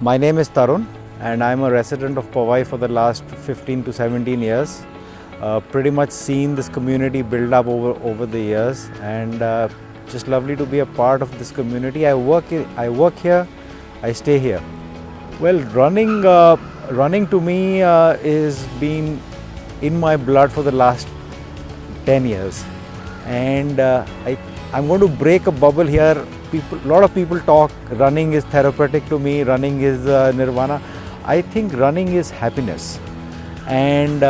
My name is Tarun and I'm a resident of Powai for the last 15 to 17 years. Pretty much seen this community build up over the years, and just lovely to be a part of this community. I work here, I stay here. Well, running to me is been in my blood for the last 10 years, and I'm going to break a bubble here. A lot of people talk running is therapeutic to me, running is nirvana. I think running is happiness, and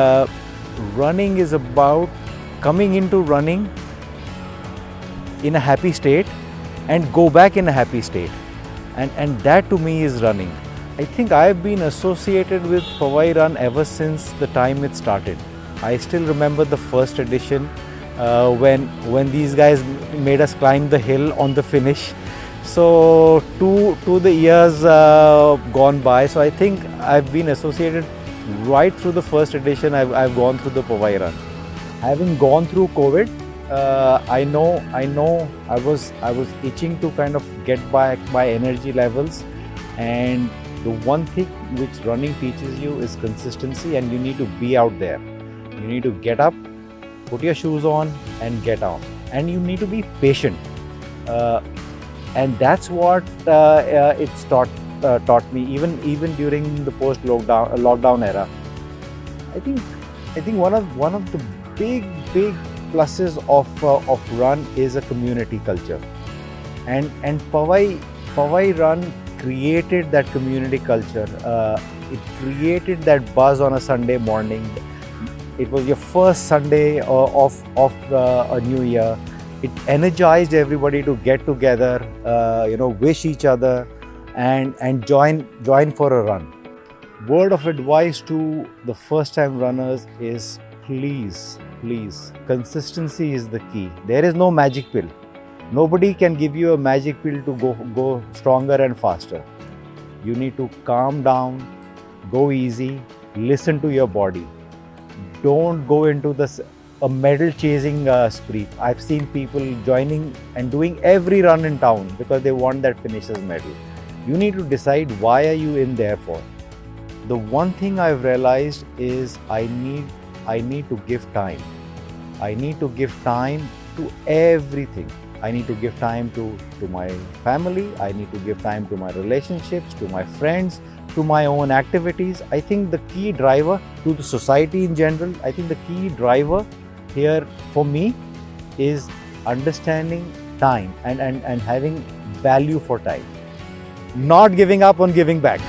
running is about coming into running in a happy state and go back in a happy state, and that to me is running. I think I've been associated with Powai Run ever since the time it started. I still remember the first edition when these guys made us climb the hill on the finish. So to the years gone by, so I think I've been associated right through the first edition. I've gone through the Powai Run. Having gone through COVID, I know I was itching to kind of get back my energy levels, and the one thing which running teaches you is consistency, and you need to be out there. You need to get up, put your shoes on and get on, and you need to be patient, and that's what it's taught me even during the post lockdown era. I think one of the big pluses of run is a community culture, and Powai Run created that community culture. It created that buzz on a Sunday morning. It was your first Sunday of a new year. It energized everybody to get together, wish each other, and join for a run. Word of advice to the first-time runners is please, consistency is the key. There is no magic pill. Nobody can give you a magic pill to go stronger and faster. You need to calm down, go easy, listen to your body. Don't go into a medal chasing spree. I've seen people joining and doing every run in town because they want that finisher's medal. You need to decide why are you in there for. The one thing I've realized is I need to give time. I need to give time to everything. I need to give time to my family. I need to give time to my relationships, to my friends, to my own activities. I think the key driver to the society in general, I think the key driver here for me is understanding time and having value for time. Not giving up on giving back.